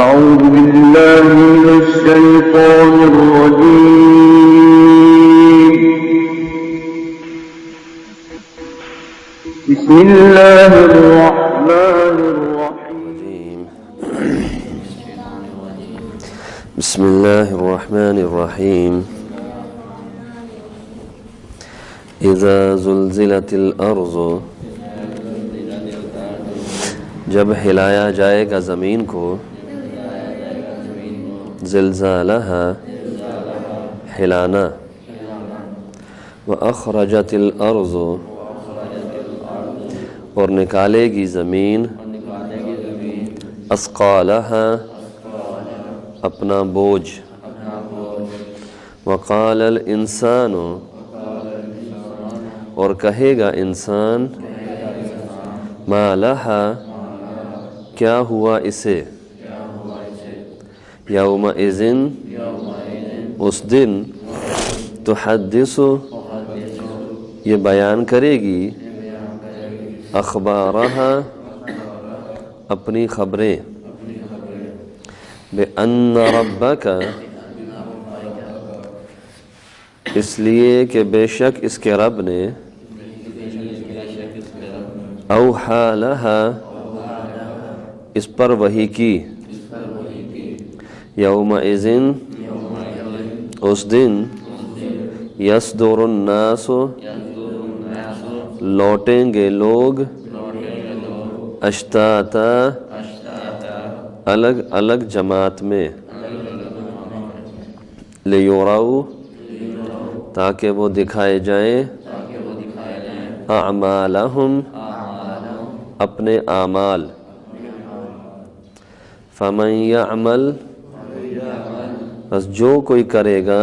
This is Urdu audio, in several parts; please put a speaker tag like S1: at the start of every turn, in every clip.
S1: أعوذ بالله من الشيطان الرجيم. بسم الله الرحمن الرحيم.
S2: بسم الله الرحمن الرحيم. إذا زلزلت الأرض، جب ہلایا جائے گا زمین کو، زلزالہا ہلانا، وأخرجت الأرض اور نکالے گی زمین، اثقالہا اپنا بوجھ، وقال الانسان اور کہے گا انسان، ما لہا کیا ہوا اسے، یومئذ اس دن، تحدث یہ بیان کرے گی، اخبارہا اپنی خبریں، بِأَنَّ رَبَّكَ اس لیے کہ بے شک اس کے رب نے، اوحا لہا اس پر وحی کی، یومئذ اس دن، یصدر الناس لوٹیں گے لوگ، اشتاتا الگ الگ جماعت میں، لیوروا تاکہ وہ دکھائے جائیں، اعمالہم اپنے اعمال، فمن یعمل بس جو کوئی کرے گا،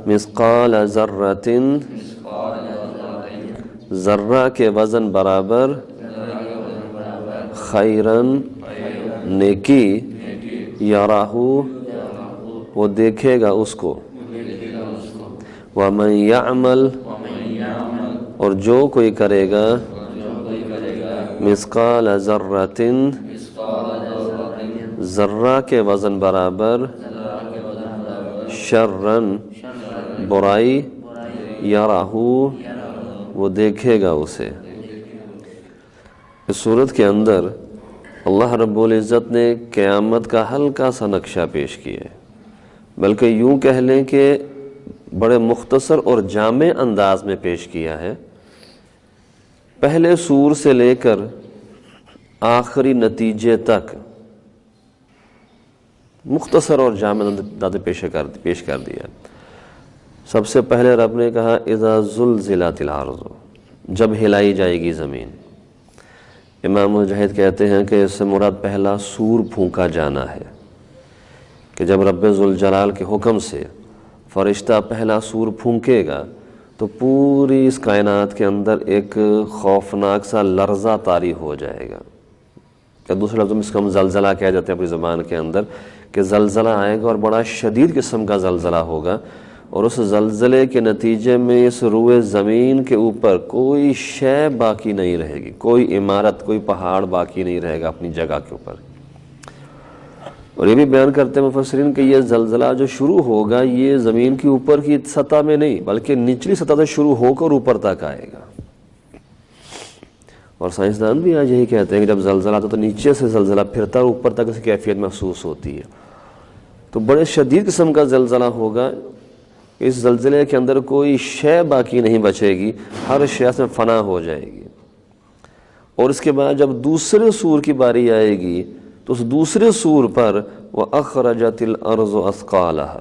S2: مثقال ذرۃ ذرہ کے وزن برابر، خیراً نیکی، یراہ وہ دیکھے گا اس کو، ومن یعمل اور جو کوئی کرے گا، مثقال ذرۃ ذرہ کے وزن برابر، شرًا برائی، یراہ وہ دیکھے گا اسے۔ اس صورت کے اندر اللہ رب العزت نے قیامت کا ہلکا سا نقشہ پیش کیا ہے، بلکہ یوں کہہ لیں کہ بڑے مختصر اور جامع انداز میں پیش کیا ہے۔ پہلے سور سے لے کر آخری نتیجے تک مختصر اور جامع انداز پیش کر دیا۔ سب سے پہلے رب نے کہا اذا زلزلت الارض، جب ہلائی جائے گی زمین۔ امام مجاہد کہتے ہیں کہ اس سے مراد پہلا سور پھونکا جانا ہے، کہ جب رب ذوالجلال کے حکم سے فرشتہ پہلا سور پھونکے گا تو پوری اس کائنات کے اندر ایک خوفناک سا لرزہ طاری ہو جائے گا، کہ دوسرے لفظوں میں اس کو ہم زلزلہ کہہ جاتے ہیں اپنی زبان کے اندر، کہ زلزلہ آئے گا اور بڑا شدید قسم کا زلزلہ ہوگا، اور اس زلزلے کے نتیجے میں اس روئے زمین کے اوپر کوئی شے باقی نہیں رہے گی، کوئی عمارت، کوئی پہاڑ باقی نہیں رہے گا اپنی جگہ کے اوپر۔ اور یہ بھی بیان کرتے ہیں مفسرین کہ یہ زلزلہ جو شروع ہوگا یہ زمین کی اوپر کی سطح میں نہیں بلکہ نچلی سطح سے شروع ہو کر اوپر تک آئے گا۔ اور سائنسدان بھی آج یہی کہتے ہیں کہ جب زلزلہ آتا تو نیچے سے زلزلہ پھرتا ہے، اوپر تک اس کی کیفیت محسوس ہوتی ہے۔ تو بڑے شدید قسم کا زلزلہ ہوگا، اس زلزلے کے اندر کوئی شے باقی نہیں بچے گی، ہر شے میں فنا ہو جائے گی۔ اور اس کے بعد جب دوسرے سور کی باری آئے گی تو اس دوسرے سور پر وَأَخْرَجَتِ الْأَرْضُ أَثْقَالَهَا،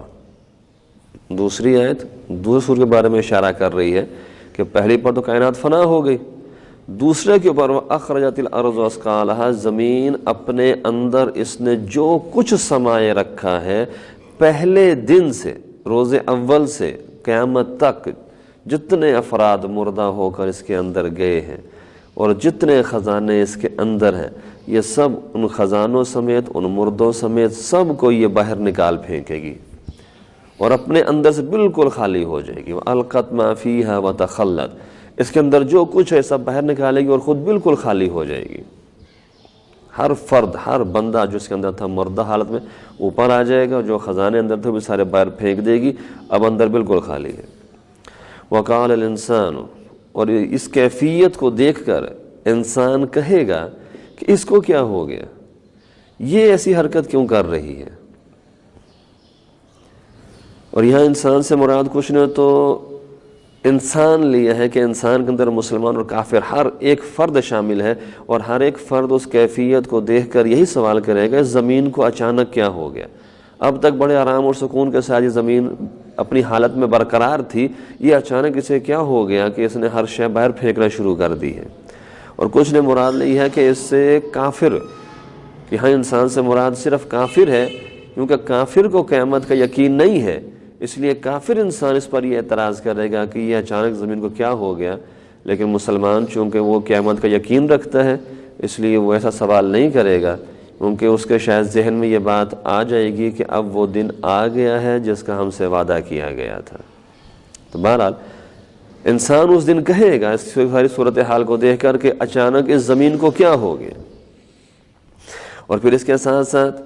S2: دوسری آیت دوسرے سور کے بارے میں اشارہ کر رہی ہے کہ پہلی پر تو کائنات فنا ہو گئی، دوسرے کے اوپر وَأَخْرَجَتِ الْأَرْضُ أَثْقَالَهَا، زمین اپنے اندر اس نے جو کچھ سمائے رکھا ہے پہلے دن سے، روز اول سے قیامت تک، جتنے افراد مردہ ہو کر اس کے اندر گئے ہیں اور جتنے خزانے اس کے اندر ہیں، یہ سب ان خزانوں سمیت، ان مردوں سمیت سب کو یہ باہر نکال پھینکے گی اور اپنے اندر سے بالکل خالی ہو جائے گی۔ وَأَلْقَتْ مَا فِيهَا وَتَخَلَّتْ، اس کے اندر جو کچھ ہے سب باہر نکالے گی اور خود بالکل خالی ہو جائے گی۔ ہر فرد، ہر بندہ جو اس کے اندر تھا مردہ حالت میں اوپر آ جائے گا، جو خزانے اندر تھے وہ سارے باہر پھینک دے گی، اب اندر بالکل خالی ہے۔ وقال الانسان، اور اس کیفیت کو دیکھ کر انسان کہے گا کہ اس کو کیا ہو گیا، یہ ایسی حرکت کیوں کر رہی ہے۔ اور یہاں انسان سے مراد کچھ نہ تو انسان لیا ہے کہ انسان کے اندر مسلمان اور کافر ہر ایک فرد شامل ہے، اور ہر ایک فرد اس کیفیت کو دیکھ کر یہی سوال کرے گا زمین کو اچانک کیا ہو گیا۔ اب تک بڑے آرام اور سکون کے ساتھ یہ زمین اپنی حالت میں برقرار تھی، یہ اچانک اسے کیا ہو گیا کہ اس نے ہر شے باہر پھینکنا شروع کر دی ہے۔ اور کچھ نے مراد لی ہے کہ اس سے کافر، کہ ہاں انسان سے مراد صرف کافر ہے، کیونکہ کافر کو قیامت کا یقین نہیں ہے، اس لیے کافر انسان اس پر یہ اعتراض کرے گا کہ یہ اچانک زمین کو کیا ہو گیا، لیکن مسلمان چونکہ وہ قیامت کا یقین رکھتا ہے اس لیے وہ ایسا سوال نہیں کرے گا، کیونکہ اس کے شاید ذہن میں یہ بات آ جائے گی کہ اب وہ دن آ گیا ہے جس کا ہم سے وعدہ کیا گیا تھا۔ تو بہرحال انسان اس دن کہے گا اس ساری صورتحال کو دیکھ کر کہ اچانک اس زمین کو کیا ہو گیا، اور پھر اس کے ساتھ ساتھ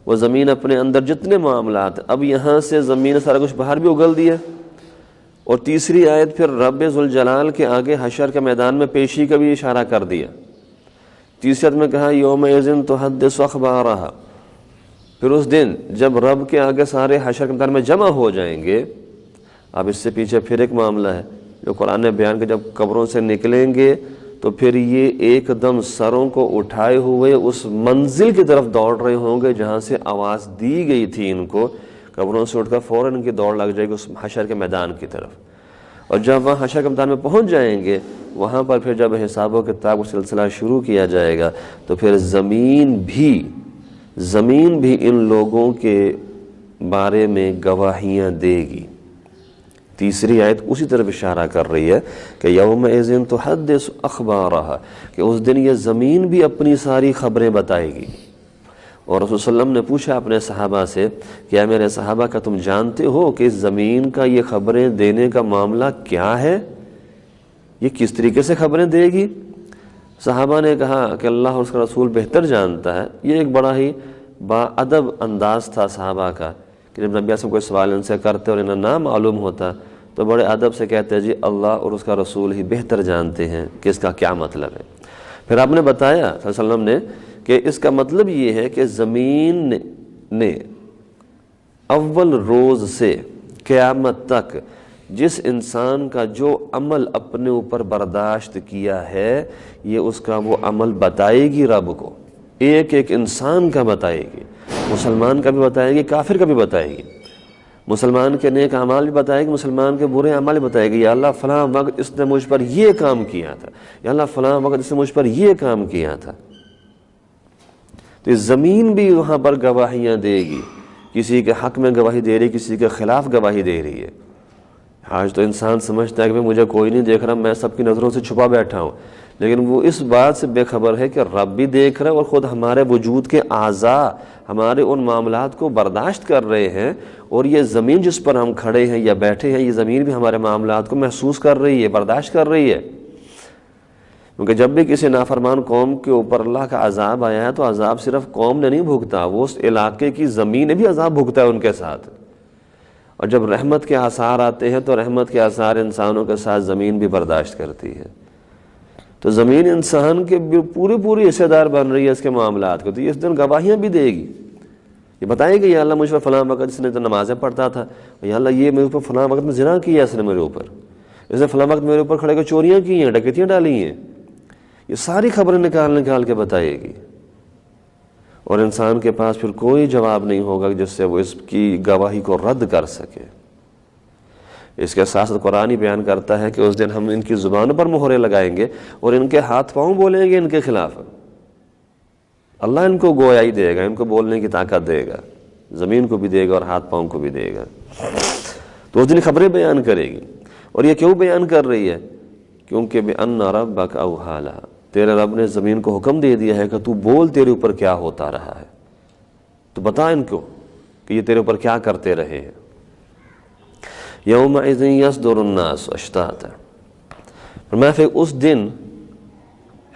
S2: وہ زمین اپنے اندر جتنے معاملات، اب یہاں سے زمین نے سارا کچھ باہر بھی اگل دیا، اور تیسری آیت پھر رب ذوالجلال کے آگے حشر کے میدان میں پیشی کا بھی اشارہ کر دیا۔ تیسری آیت میں کہا یومئذ تحدث اخبارہا، پھر اس دن جب رب کے آگے سارے حشر کے میدان میں جمع ہو جائیں گے۔ اب اس سے پیچھے پھر ایک معاملہ ہے جو قرآن نے بیان کہ جب قبروں سے نکلیں گے تو پھر یہ ایک دم سروں کو اٹھائے ہوئے اس منزل کی طرف دوڑ رہے ہوں گے جہاں سے آواز دی گئی تھی ان کو، قبروں سے اٹھ کر فوراً ان کی دوڑ لگ جائے گی اس حشر کے میدان کی طرف۔ اور جب وہاں حشر کے میدان میں پہنچ جائیں گے، وہاں پر پھر جب حساب و کتاب کا سلسلہ شروع کیا جائے گا تو پھر زمین بھی ان لوگوں کے بارے میں گواہیاں دے گی۔ تیسری آیت اسی طرف اشارہ کر رہی ہے کہ یومئذ تحدث اخبارہا، کہ اس دن یہ زمین بھی اپنی ساری خبریں بتائے گی۔ اور رسول صلی اللہ علیہ وسلم نے پوچھا اپنے صحابہ سے کہ اے میرے صحابہ کا تم جانتے ہو کہ اس زمین کا یہ خبریں دینے کا معاملہ کیا ہے، یہ کس طریقے سے خبریں دے گی؟ صحابہ نے کہا کہ اللہ اور اس کا رسول بہتر جانتا ہے۔ یہ ایک بڑا ہی باادب انداز تھا صحابہ کا کہ جب نبی اعظم کوئی سوال ان سے کرتے اور انہیں نہ معلوم ہوتا تو بڑے ادب سے کہتے جی اللہ اور اس کا رسول ہی بہتر جانتے ہیں کہ اس کا کیا مطلب ہے۔ پھر آپ نے بتایا صلی اللہ علیہ وسلم نے کہ اس کا مطلب یہ ہے کہ زمین نے اول روز سے قیامت تک جس انسان کا جو عمل اپنے اوپر برداشت کیا ہے یہ اس کا وہ عمل بتائے گی رب کو، ایک ایک انسان کا بتائے گی، مسلمان کا بھی بتائے گی، کافر کا بھی بتائے گی، مسلمان کے نیک اعمال بھی بتائے گی، مسلمان کے برے اعمال بھی بتائے گی۔ یا اللہ فلاں وقت اس نے مجھ پر یہ کام کیا تھا، یا اللہ فلاں وقت اس نے مجھ پر یہ کام کیا تھا۔ تو زمین بھی وہاں پر گواہیاں دے گی، کسی کے حق میں گواہی دے رہی، کسی کے خلاف گواہی دے رہی ہے۔ آج تو انسان سمجھتا ہے کہ مجھے کوئی نہیں دیکھ رہا، میں سب کی نظروں سے چھپا بیٹھا ہوں، لیکن وہ اس بات سے بے خبر ہے کہ رب بھی دیکھ رہا ہے اور خود ہمارے وجود کے اعضاء ہمارے ان معاملات کو برداشت کر رہے ہیں، اور یہ زمین جس پر ہم کھڑے ہیں یا بیٹھے ہیں یہ زمین بھی ہمارے معاملات کو محسوس کر رہی ہے، برداشت کر رہی ہے۔ کیونکہ جب بھی کسی نافرمان قوم کے اوپر اللہ کا عذاب آیا ہے تو عذاب صرف قوم نے نہیں بھگتا، وہ اس علاقے کی زمین بھی عذاب بھگتا ہے ان کے ساتھ۔ اور جب رحمت کے آثار آتے ہیں تو رحمت کے آثار انسانوں کے ساتھ زمین بھی برداشت کرتی ہے۔ تو زمین انسان کے پوری حصے دار بن رہی ہے اس کے معاملات کو، تو یہ اس دن گواہیاں بھی دے گی، یہ بتائے گی یا اللہ مجھ پر فلاں وقت اس نے تو نمازیں پڑھتا تھا، یا اللہ یہ میرے اوپر فلاں وقت میں زنا کیا اس نے میرے اوپر، اس نے فلاں وقت میرے اوپر کھڑے کر چوریاں کی ہیں، ڈکیتیاں ڈالی ہیں، یہ ساری خبریں نکال کے بتائے گی۔ اور انسان کے پاس پھر کوئی جواب نہیں ہوگا جس سے وہ اس کی گواہی کو رد کر سکے۔ اس کے ساتھ قرآن ہی بیان کرتا ہے کہ اس دن ہم ان کی زبانوں پر مہرے لگائیں گے اور ان کے ہاتھ پاؤں بولیں گے ان کے خلاف۔ اللہ ان کو گویائی دے گا، ان کو بولنے کی طاقت دے گا، زمین کو بھی دے گا اور ہاتھ پاؤں کو بھی دے گا۔ تو اس دن خبریں بیان کرے گی، اور یہ کیوں بیان کر رہی ہے؟ کیونکہ بِأَنَّ رَبَّكَ أَوْحَىٰ لَهَا، تیرے رب نے زمین کو حکم دے دیا ہے کہ تو بول تیرے اوپر کیا ہوتا رہا ہے، تو بتا ان کو کہ یہ تیرے اوپر کیا کرتے رہے ہیں۔ يَوْمَئِذٍ يَصْدُرُ النَّاسُ أَشْتَاتًا، فرمایا پھر اس دن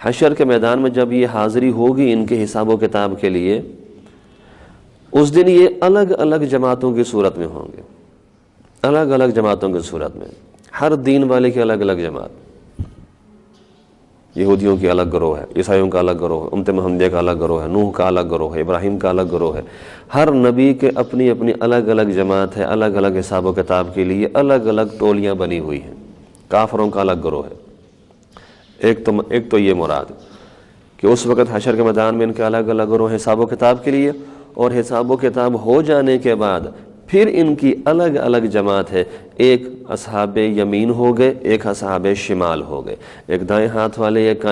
S2: حشر کے میدان میں جب یہ حاضری ہوگی ان کے حساب و کتاب کے لیے، اس دن یہ الگ الگ جماعتوں کی صورت میں ہوں گے، الگ الگ جماعتوں کی صورت میں، ہر دین والے کی الگ الگ جماعت، یہودیوں کی الگ گروہ ہے، عیسائیوں کا الگ گروہ ہے، امت محمدیہ کا الگ گروہ ہے، نوح کا الگ گروہ ہے، ابراہیم کا الگ گروہ ہے، ہر نبی کے اپنی اپنی الگ الگ جماعت ہے، الگ الگ حساب و کتاب کے لیے الگ الگ ٹولیاں بنی ہوئی ہیں، کافروں کا الگ گروہ ہے۔ ایک تو یہ مراد کہ اس وقت حشر کے میدان میں ان کے الگ الگ گروہ ہیں حساب و کتاب کے لیے، اور حساب و کتاب ہو جانے کے بعد پھر ان کی الگ الگ جماعت ہے، ایک اصحاب یمین ہو گئے، ایک اصحاب شمال ہو گئے، ایک دائیں ہاتھ والے، ایک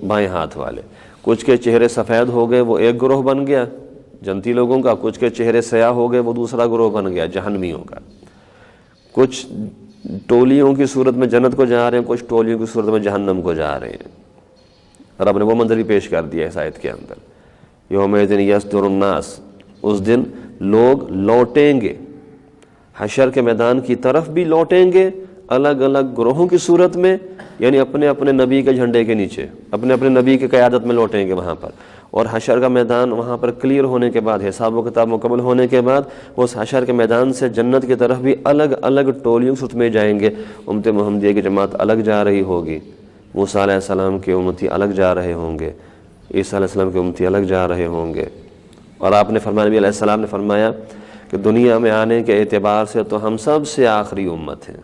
S2: بائیں ہاتھ والے، کچھ کے چہرے سفید ہو گئے وہ ایک گروہ بن گیا جنتی لوگوں کا، کچھ کے چہرے سیاہ ہو گئے وہ دوسرا گروہ بن گیا جہنمیوں کا، کچھ ٹولیوں کی صورت میں جنت کو جا رہے ہیں، کچھ ٹولیوں کی صورت میں جہنم کو جا رہے ہیں۔ اور رب نے وہ منظر بھی پیش کر دیا اس آیت کے اندر، یومئذ یصدر الناس، اس دن لوگ لوٹیں گے، حشر کے میدان کی طرف بھی لوٹیں گے الگ الگ گروہوں کی صورت میں، یعنی اپنے اپنے نبی کے جھنڈے کے نیچے، اپنے اپنے نبی کی قیادت میں لوٹیں گے وہاں پر، اور حشر کا میدان وہاں پر کلیئر ہونے کے بعد، حساب و کتاب مکمل ہونے کے بعد، اس حشر کے میدان سے جنت کی طرف بھی الگ الگ ٹولیوں کی صورت میں جائیں گے۔ امت محمدیہ کی جماعت الگ جا رہی ہوگی، موسیٰ علیہ السلام کے امتی الگ جا رہے ہوں گے، عیسیٰ علیہ السلام کے امتی الگ جا رہے ہوں گے۔ اور آپ نے فرمایا، نبی علیہ السلام نے فرمایا کہ دنیا میں آنے کے اعتبار سے تو ہم سب سے آخری امت ہیں،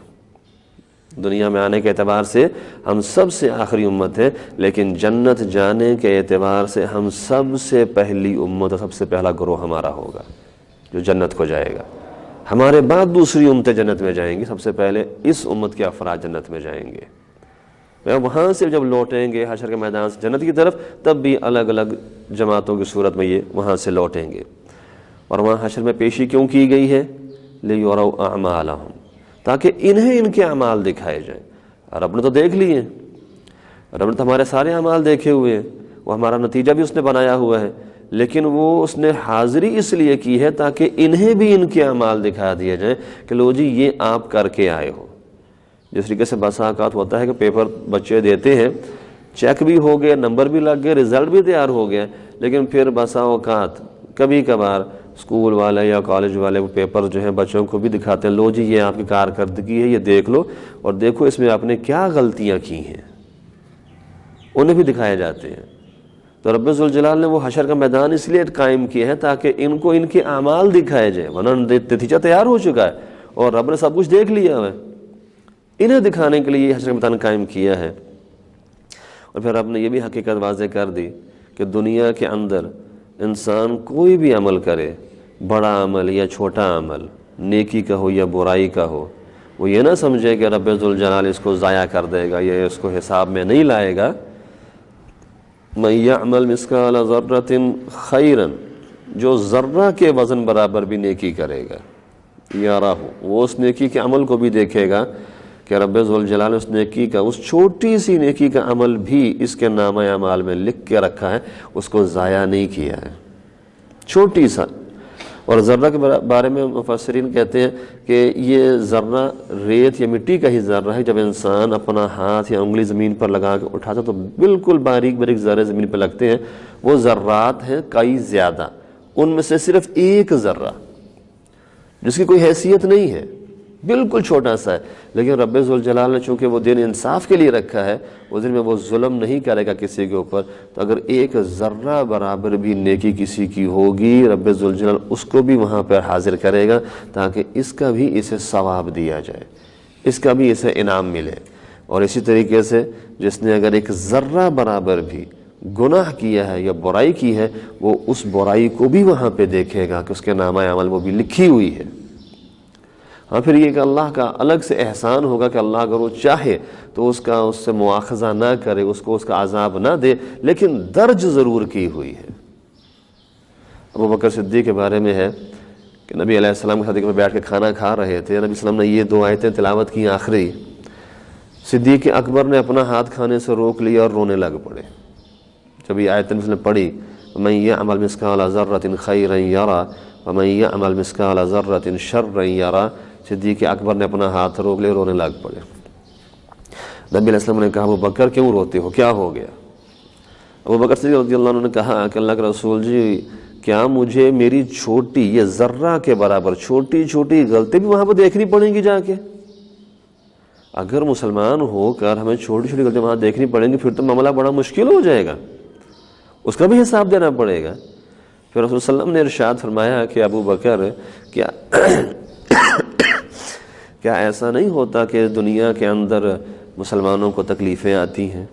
S2: دنیا میں آنے کے اعتبار سے ہم سب سے آخری امت ہے، لیکن جنت جانے کے اعتبار سے ہم سب سے پہلی امت، سب سے پہلا گروہ ہمارا ہوگا جو جنت کو جائے گا۔ ہمارے بعد دوسری امتیں جنت میں جائیں گی، سب سے پہلے اس امت کے افراد جنت میں جائیں گے۔ وہاں سے جب لوٹیں گے حشر کے میدان سے جنت کی طرف، تب بھی الگ الگ جماعتوں کی صورت میں یہ وہاں سے لوٹیں گے۔ اور وہاں حشر میں پیشی کیوں کی گئی ہے؟ لِيُرَوْا أَعْمَالَهُمْ، تاکہ انہیں ان کے اعمال دکھائے جائیں۔ رب نے تو دیکھ لیے ہیں، رب نے تو ہمارے سارے اعمال دیکھے ہوئے ہیں، وہ ہمارا نتیجہ بھی اس نے بنایا ہوا ہے، لیکن وہ اس نے حاضری اس لیے کی ہے تاکہ انہیں بھی ان کے اعمال دکھا دیے جائیں کہ لو جی یہ آپ کر کے آئے ہو۔ جس طریقے سے بسا اوقات ہوتا ہے کہ پیپر بچے دیتے ہیں، چیک بھی ہو گیا، نمبر بھی لگ گئے، رزلٹ بھی تیار ہو گیا، لیکن پھر بسا اوقات کبھی کبھار اسکول والے یا کالج والے وہ پیپر جو ہیں بچوں کو بھی دکھاتے ہیں، لو جی یہ آپ کی کارکردگی ہے، یہ دیکھ لو اور دیکھو اس میں آپ نے کیا غلطیاں کی ہیں، انہیں بھی دکھائے جاتے ہیں۔ تو رب ذوالجلال نے وہ حشر کا میدان اس لیے قائم کیا ہے تاکہ ان کو ان کے اعمال دکھائے جائیں، ورنہ نتیجہ تیار ہو چکا ہے اور رب نے سب کچھ دیکھ لیا ہے، انہیں دکھانے کے لیے یہ حشر کا میدان قائم کیا ہے۔ اور پھر رب نے یہ بھی حقیقت واضح کر دی کہ دنیا کے اندر انسان کوئی بھی عمل کرے، بڑا عمل یا چھوٹا عمل، نیکی کا ہو یا برائی کا ہو، وہ یہ نہ سمجھے کہ رب ذوالجلال اس کو ضائع کر دے گا یا اس کو حساب میں نہیں لائے گا۔ مَن يَعْمَلْ مِثْقَالَ ذَرَّةٍ خَيْرًا، جو ذرہ کے وزن برابر بھی نیکی کرے گا، یَرَهُ، وہ اس نیکی کے عمل کو بھی دیکھے گا کہ رب ذوالجلال اس نیکی کا، اس چھوٹی سی نیکی کا عمل بھی اس کے نامہ اعمال میں لکھ کے رکھا ہے، اس کو ضائع نہیں کیا ہے، چھوٹی سا۔ اور ذرہ کے بارے میں مفسرین کہتے ہیں کہ یہ ذرہ ریت یا مٹی کا ہی ذرہ ہے، جب انسان اپنا ہاتھ یا انگلی زمین پر لگا کے اٹھاتا تو بالکل باریک باریک ذرے زمین پر لگتے ہیں، وہ ذرات ہیں کئی زیادہ، ان میں سے صرف ایک ذرہ جس کی کوئی حیثیت نہیں ہے، بالکل چھوٹا سا ہے، لیکن رب ذوالجلال نے چونکہ وہ دن انصاف کے لیے رکھا ہے، اس دن میں وہ ظلم نہیں کرے گا کسی کے اوپر، تو اگر ایک ذرہ برابر بھی نیکی کسی کی ہوگی، رب ذوالجلال اس کو بھی وہاں پر حاضر کرے گا تاکہ اس کا بھی اسے ثواب دیا جائے، اس کا بھی اسے انعام ملے۔ اور اسی طریقے سے جس نے اگر ایک ذرہ برابر بھی گناہ کیا ہے یا برائی کی ہے، وہ اس برائی کو بھی وہاں پہ دیکھے گا کہ اس کے نامہ عمل وہ بھی لکھی ہوئی ہے۔ ہاں پھر یہ کہ اللہ کا الگ سے احسان ہوگا کہ اللہ اگر وہ چاہے تو اس سے مواخذہ نہ کرے، اس کو اس کا عذاب نہ دے، لیکن درج ضرور کی ہوئی ہے۔ ابوبکر صدیق کے بارے میں ہے کہ نبی علیہ السلام کے ساتھ میں بیٹھ کے کھانا کھا رہے تھے، نبی صلی اللہ علیہ وسلم نے یہ 2 آیتیں تلاوت کی آخری، صدیق اکبر نے اپنا ہاتھ کھانے سے روک لیا اور رونے لگ پڑے۔ جب یہ آیتیں اس نے پڑھی، وَمَن يَعْمَلْ مِثْقَالَ ذَرَّةٍ خَيْرًا يَرَهُ وَمَن يَعْمَلْ مِثْقَالَ ذَرَّةٍ شَرًّا يَرَهُ، صدیق اکبر نے اپنا ہاتھ روک لے، رونے لگ پڑے۔ نبی علیہ السلام نے کہا ابوبکر کیوں روتے ہو، کیا ہو گیا؟ ابوبکر صدیق رضی اللہ عنہ نے کہا کہ اللہ کے رسول جی کیا مجھے میری چھوٹی یہ ذرہ کے برابر چھوٹی چھوٹی غلطی بھی وہاں پہ دیکھنی پڑیں گی جا کے؟ اگر مسلمان ہو کر ہمیں چھوٹی چھوٹی غلطیاں وہاں دیکھنی پڑیں گی پھر تو معاملہ بڑا مشکل ہو جائے گا، اس کا بھی حساب دینا پڑے گا۔ پھر رسول صلی اللہ علیہ وسلم نے ارشاد فرمایا کہ ابو بکر کیا ایسا نہیں ہوتا کہ دنیا کے اندر مسلمانوں کو تکلیفیں آتی ہیں؟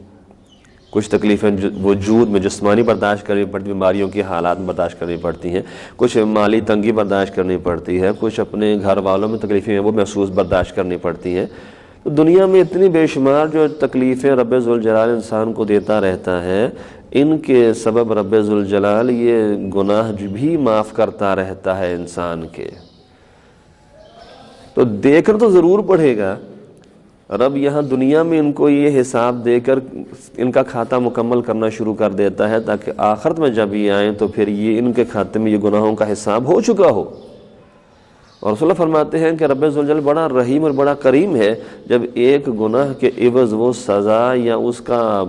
S2: کچھ تکلیفیں وجود میں جسمانی برداشت کرنی پڑتی، بیماریوں کی حالات میں برداشت کرنی پڑتی ہیں، کچھ مالی تنگی برداشت کرنی پڑتی ہے، کچھ اپنے گھر والوں میں تکلیفیں ہیں وہ محسوس برداشت کرنی پڑتی ہیں۔ تو دنیا میں اتنی بے شمار جو تکلیفیں رب ذوالجلال انسان کو دیتا رہتا ہے، ان کے سبب رب ذوالجلال یہ گناہ بھی معاف کرتا رہتا ہے انسان کے۔ تو دیکھنا تو ضرور پڑے گا، رب یہاں دنیا میں ان کو یہ حساب دے کر ان کا کھاتہ مکمل کرنا شروع کر دیتا ہے تاکہ آخرت میں جب یہ آئیں تو پھر یہ ان کے کھاتے میں یہ گناہوں کا حساب ہو چکا ہو۔ اور رسول اللہ فرماتے ہیں کہ رب ذوالجلال بڑا رحیم اور بڑا کریم ہے، جب ایک گناہ کے عوض وہ سزا یا اس کا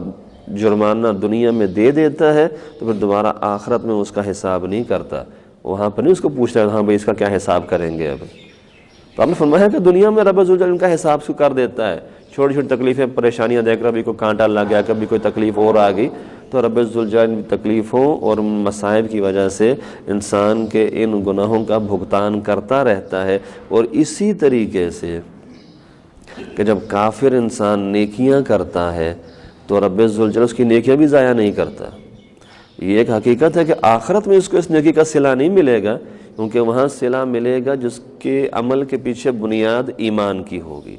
S2: جرمانہ دنیا میں دے دیتا ہے تو پھر دوبارہ آخرت میں اس کا حساب نہیں کرتا، وہاں پر نہیں اس کو پوچھتا ہاں بھائی اس کا کیا حساب کریں گے۔ اب تو آپ نے فرمایا کہ دنیا میں رب ذوالجلال ان کا حساب کر دیتا ہے، چھوٹی چھوٹی تکلیفیں پریشانیاں دیکھ کر کبھی کوئی کانٹا لگ گیا، کبھی کوئی تکلیف اور آ گئی، تو رب ذوالجلال تکلیفوں اور مصائب کی وجہ سے انسان کے ان گناہوں کا بھگتان کرتا رہتا ہے۔ اور اسی طریقے سے کہ جب کافر انسان نیکیاں کرتا ہے تو رب ذوالجلال اس کی نیکیاں بھی ضائع نہیں کرتا۔ یہ ایک حقیقت ہے کہ آخرت میں اس کو اس نیکی کا صلہ نہیں ملے گا، کیونکہ وہاں صلہ ملے گا جس کے عمل کے پیچھے بنیاد ایمان کی ہوگی،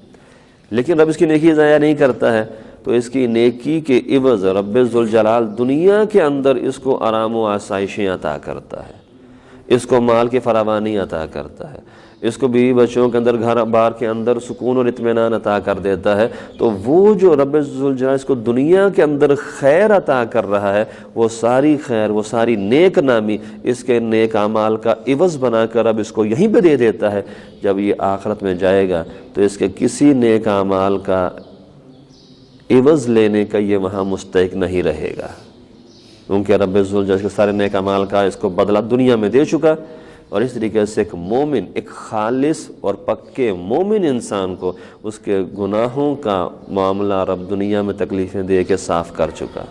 S2: لیکن رب اس کی نیکی ضائع نہیں کرتا ہے، تو اس کی نیکی کے عوض رب ذوالجلال دنیا کے اندر اس کو آرام و آسائشیں عطا کرتا ہے، اس کو مال کی فراوانی عطا کرتا ہے، اس کو بیوی بچوں کے اندر گھر بار کے اندر سکون اور اطمینان عطا کر دیتا ہے۔ تو وہ جو رب ذوالجلال اس کو دنیا کے اندر خیر عطا کر رہا ہے، وہ ساری خیر، وہ ساری نیک نامی اس کے نیک اعمال کا عوض بنا کر اب اس کو یہیں پہ دے دیتا ہے۔ جب یہ آخرت میں جائے گا تو اس کے کسی نیک اعمال کا عوض لینے کا یہ وہاں مستحق نہیں رہے گا، کیونکہ رب ذوالجلال کے سارے نیک اعمال کا اس کو بدلہ دنیا میں دے چکا۔ اور اس طریقے سے ایک مومن، ایک خالص اور پکے مومن انسان کو اس کے گناہوں کا معاملہ رب دنیا میں تکلیفیں دے کے صاف کر چکا۔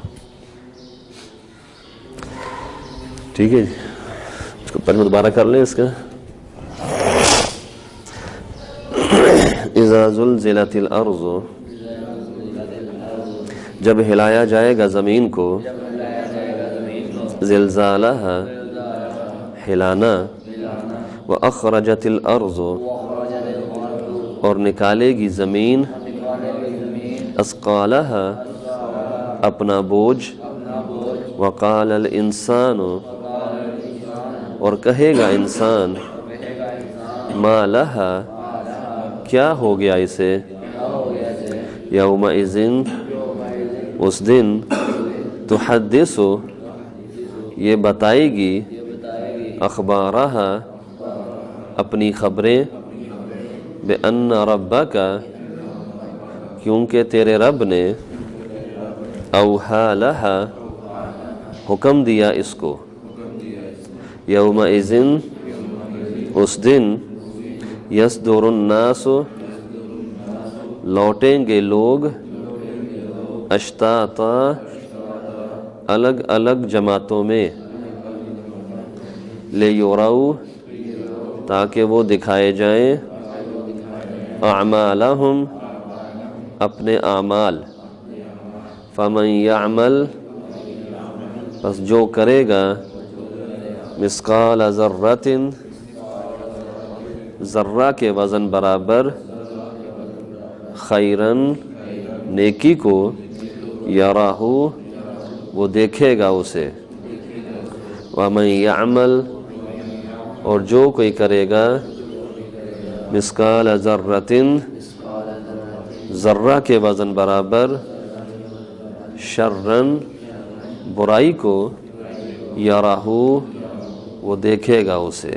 S2: ٹھیک ہے جی، اس کو ترجمہ دوبارہ کر لیں اس کا۔ اذا زلزلت الارض، جب ہلایا جائے گا زمین کو، زلزالہا، ہلانا، وَأَخْرَجَتِ الْأَرْضُ، اور نکالے گی زمین، أَثْقَالَهَا، اپنا بوجھ، وَقَالَ الْإِنسَانُ، اور کہے گا انسان، مَا لَهَا، کیا ہو گیا اسے، يَوْمَئِذٍ، اس دن، تُحَدِّثُ، یہ بتائے گی، اخبارها، اپنی خبریں، بِأَنَّ رَبَّكَ، کیونکہ تیرے رب نے، أَوْحَى لَهَا، حکم دیا اس کو، یومئذ، اس دن، یصدر الناس، لوٹیں گے لوگ، اشتاتا، الگ الگ جماعتوں میں، لیوروا، تاکہ وہ دکھائے جائیں، اعمالہم، اپنے اعمال، فمن یعمل، پس جو کرے گا، مثقال ذرۃ، ذرہ کے وزن برابر، خیرن، نیکی کو، یراہ، وہ دیکھے گا اسے، ومن یعمل، اور جو کوئی کرے گا، مثقال ذرۃ، ذرہ کے وزن برابر، شرن، برائی کو، یراہ، وہ دیکھے گا اسے۔